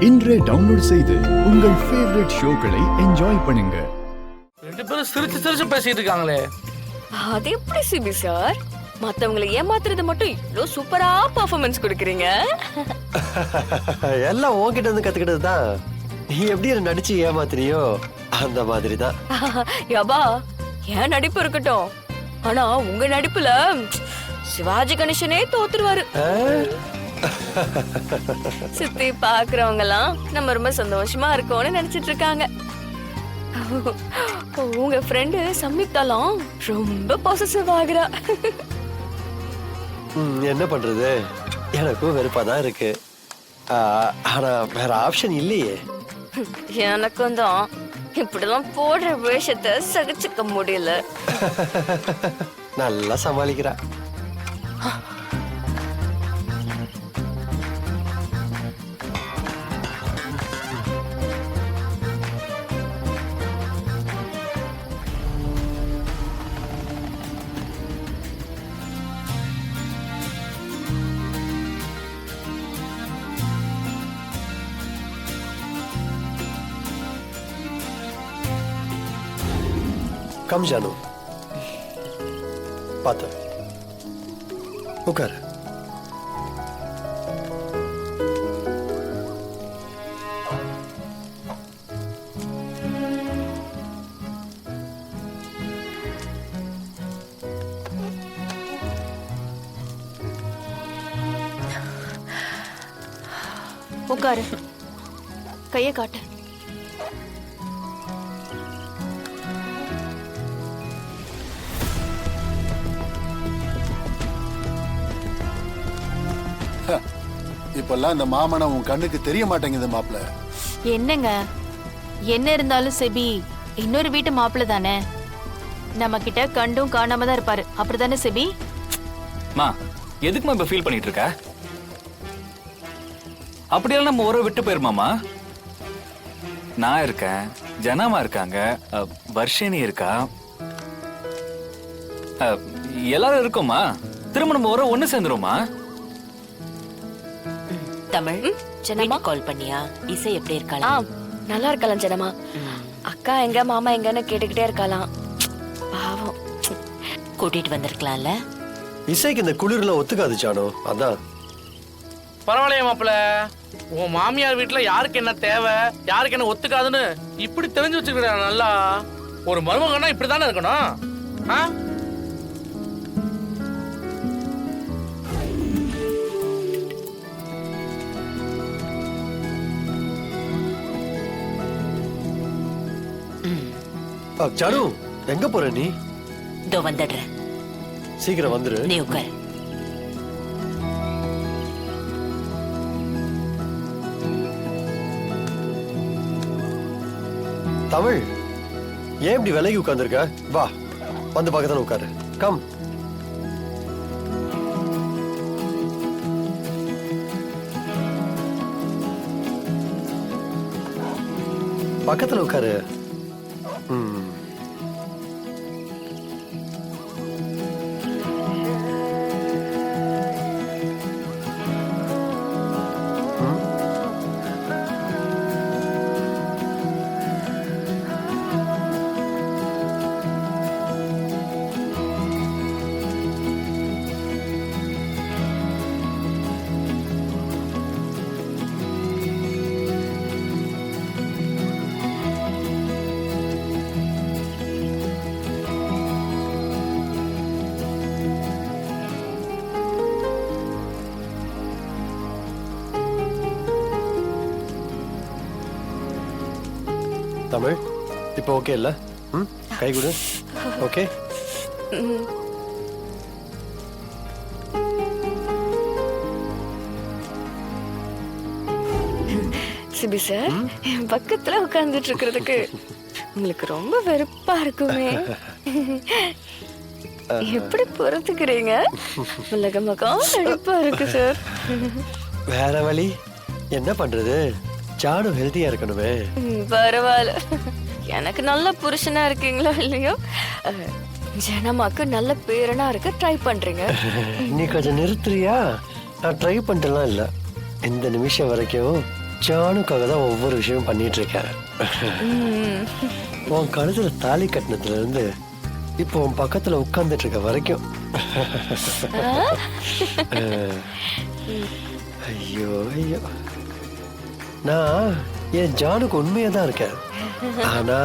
இன்றே டவுன்லோட் செய்து உங்கள் ஃபேவரட் ஷோக்களை என்ஜாய் பண்ணுங்க. ரெண்டு பேரும் சிரிச்சு சிரிச்சு பேசிட்டு இருக்காங்களே. அது எப்படி சிபி சார்? மத்தவங்களை ஏமாத்துறது மட்டும் இவ்ளோ சூப்பரா பெர்ஃபார்மன்ஸ் கொடுக்கறீங்க. எல்லாம் உன்கிட்ட இருந்து கத்துக்கிட்டது தான். நீ எப்படி நடிச்சு ஏமாத்துறியோ அந்த மாதிரி தான். யபா, ஏன் நடிப்பு இருக்கட்டும், ஆனா உங்க நடிப்புல சிவாஜி கணேசனே தோத்துருவாரு. சுத்தி பாக்குறவங்க எல்லாம் நம்ம ரொம்ப சந்தோஷமா இருக்கோம்னு நினைச்சிட்டு இருக்காங்க. உங்க ஃப்ரெண்டு சம்யுக்தாலாம் ரொம்ப பாசசிவ் ஆகுறா. என்ன பண்றது, எனக்கும் வெறுப்பா தான் இருக்கு. ஆனா வேற ஆப்ஷன் இல்லையே. எனக்கும் தான் இப்படிலாம் போடுற வேஷத்தை சகிச்சுக்க முடியல. நல்லா சமாளிக்கிறா. கம் ஜானு, பாத்து உட்காரு. உட்காரு, கைய காட்டு. இப்பெல்லாம் இந்த மாமனம் உன் கண்ணுக்கு தெரிய மாட்டேங்குது மாப்பிள்ள. என்னங்க, என்ன இருந்தாலும் செபி இன்னொரு வீட்டு மாப்பிள்ள தானே, நம்ம கிட்ட கண்டும் காணாம தான் இருப்பாரு. அப்படிதானே செபி? மா, எதுக்குமா இப்ப ஃபீல் பண்ணிட்டு இருக்க? அப்படியெல்லாம் நம்ம உறவை விட்டு போயிருமாமா? நான் இருக்கேன், ஜனாமா இருக்காங்க, வர்ஷினி இருக்கா, எல்லாரும் இருக்கோமா. திரும்ப நம்ம உறவை ஒண்ணு சேர்ந்துருமா? தமிழ், ஜனமா கால் பண்ணியா? இசை எப்படி இருக்கலாம்? நல்லா இருக்கலாம் ஜனமா. அக்கா எங்க மாமா எங்கன்னு கேட்டுக்கிட்டே இருக்கலாம். பாவம், கூட்டிட்டு வந்திருக்கலாம்ல. இசைக்கு இந்த குளிர்ல ஒத்துக்காது ஜானு, அதான். பரவாயில்லையா மாப்பிள்ள, உன் மாமியார் வீட்டுல யாருக்கு என்ன தேவை, யாருக்கு என்ன ஒத்துக்காதுன்னு இப்படி தெரிஞ்சு வச்சுக்கிற. நல்லா ஒரு மருமகன்னா இப்படித்தானே இருக்கணும். ஜானு, எங்க போற நீ? இதோ வந்துடுறேன், சீக்கிரம் வந்துரு. நீ உட்காரு. தமிழ், ஏன் இப்படி விலகி உட்கார்ந்துருக்க? வா, வந்து பக்கத்துல உட்காரு. கம். பக்கத்துல உட்காரு. தமிழ், இப்போ ஓகே இல்ல? கை கொடு. ஓகே. சிபி சார், என் பக்கத்துல உட்கார்ந்துட்டு இருக்கிறதுக்கு உங்களுக்கு ரொம்ப வெறுப்பா இருக்குமே. எப்படி பொறுத்துக்கிறீங்க? உலக மகம் நடிப்பா இருக்கு சார். வேற வழி என்ன பண்றது? ஜானு ஹெல்தியா இருக்கணுமே. பரவாயில்ல, எனக்கு நல்ல புருஷனா இருக்கீங்களோ இல்லையோ, ஜனமாக்கு நல்ல பேரனா இருக்க ட்ரை பண்றீங்க. நீ கொஞ்சம் நிறுத்துறியா? நான் ட்ரை பண்ணிட்டுலாம் இல்ல. இந்த நிமிஷம் வரைக்கும் ஜானுக்காக தான் ஒவ்வொரு விஷயம் பண்ணிட்டு இருக்கேன். ம். உன் கழுத்துல தாலி கட்டினதுல இருந்து இப்போ உன் பக்கத்துல உட்கார்ந்துட்டு இருக்க வரைக்கும். ஐயோ ஐயோ, நான் என் ஜானுக்கு உண்மையா தான் இருக்கேன். ஆனா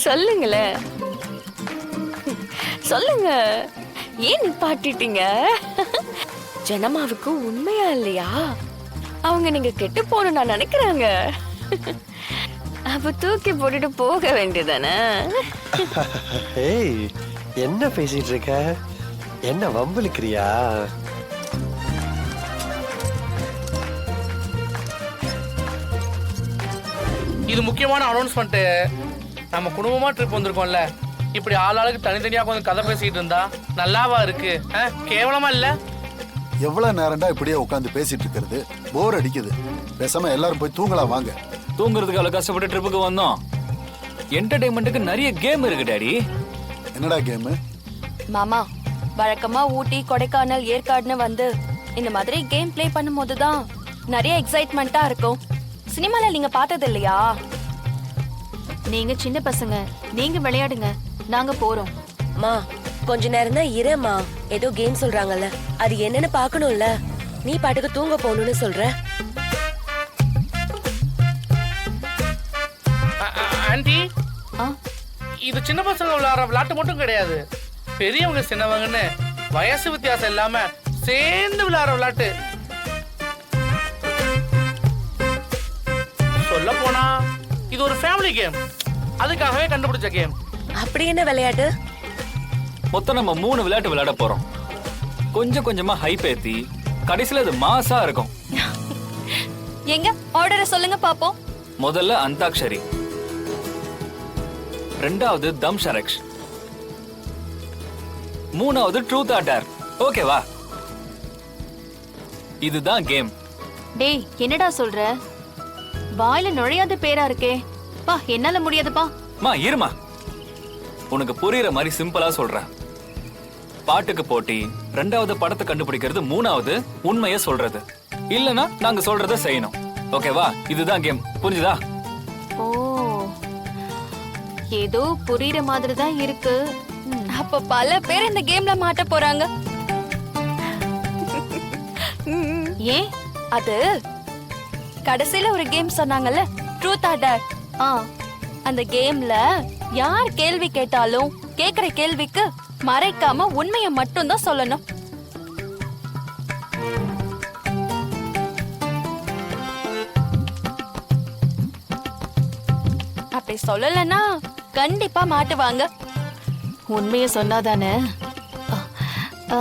சொல்லுங்களேன், சொல்லுங்க, ஏன் நிப்பாட்டிட்டீங்க? ஜனமாவுக்கு உண்மையா இல்லையா? அவங்க நீங்க கெட்டு போகணும் நான் நினைக்கிறாங்க. அப்ப தூக்கி போட்டுட்டு போக வேண்டியதானே? ஏய், என்ன பேசிட்டு இருக்க? என்ன வம்பிழுக்கிறியா? இது முக்கியமான அனௌன்ஸ்மெண்ட். நம்ம குடும்பமா ட்ரிப் வந்திருக்கோம்ல, இப்படி ஆளாளுக்கு தனித்தனியா கொஞ்சம் கதை பேசிட்டு இருந்தா நல்லாவா இருக்கு? கேவலமா இல்ல? எவ்வளவு நேரம்டா இப்படியே உட்காந்து பேசிட்டு இருக்கிறது? போர் அடிக்குது. பேசாம எல்லாரும் போய் தூங்கலாம் வாங்க. தூங்குறதுக்கு அவ்வளவு கஷ்டப்பட்டு ட்ரிப்புக்கு வந்தோம். என்டர்டைன்மெண்ட்டுக்கு நிறைய கேம் இருக்கு டாடி. என்னடா கேம்? மாமா, வழக்கமா ஊட்டி, கொடைக்கானல், ஏற்காடுன்னு வந்து இந்த மாதிரி கேம் ப்ளே பண்ணும்போது தான் நிறைய எக்ஸைட்மெண்ட்டா இருக்கும். சினிமால நீங்க பார்த்தது இல்லையா? நீங்க சின்ன பசங்க, நீங்க விளையாடுங்க, நாங்க போறோம். மா கொஞ்ச நேரம் தான் இரேம்மா. ஏதோ கேம் சொல்றாங்கல்ல, அது என்னன்னு பார்க்கணும்ல. நீ பாட்டுக்கு தூங்க போகணும்னு சொல்ற. ஆண்டி, ஆ, இது சின்ன பசங்க விளையாடுற விளையாட்டு மட்டும் கிடையாது. பெரியவங்க சின்னவங்கன்னு வயசு வித்தியாசம் இல்லாம சேர்ந்து விளையாடுற விளையாட்டு. சொல்ல போனா இது ஒரு ஃபேமிலி கேம். அதுக்காகவே கண்டுபிடிச்ச கேம். அப்படி என்ன விளையாட்டு? மொத்தம் நம்ம 3 விளையாட்டு விளையாட போறோம். கொஞ்சம் கொஞ்சமா ஹைப் ஏத்தி கடைசியில அது மாசா இருக்கும். எங்க ஆர்டரை சொல்லுங்க பாப்போம். முதல்ல அந்தாக்ஷரி, ரெண்டாவது தம் ஷரக்ஷ், மூணாவது ட்ரூத் ஆர் டேர். ஓகேவா? இதுதான் கேம். டேய், என்னடா சொல்ற? வாயில நுழையாத பேரா இருக்கே. பா, என்னால முடியாதுப்பா. மா இருமா, உனக்கு புரியுற மாதிரி சிம்பிளா சொல்றேன். பாட்டுக்கு போட்டி, ரெண்டாவது படத்தை கண்டுபிடிக்கிறது, மூணாவது உண்மையை சொல்றது. இல்லனா நாங்க சொல்றத செய்யணும். ஓகேவா? இதுதான் கேம். புரிஞ்சுதா? ஓ, ஏதோ புரியுற மாதிரி தான் இருக்கு. அப்ப பல பேர் இந்த கேம்ல மாட்ட போறாங்க. ஏன்? அது கடைசியில ஒரு கேம் சொன்னாங்கல்ல, ட்ரூத் ஆர் டேர். ஆ, அந்த கேம்ல யார் கேள்வி கேட்டாலும் கேக்குற கேள்விக்கு மறைக்காம உண்மையை மட்டும் தான் சொல்லணும். அப்படி சொல்லலன்னா கண்டிப்பா மாட்டுவாங்க. உண்மையை சொன்னாதானே. ஆ, ஆ,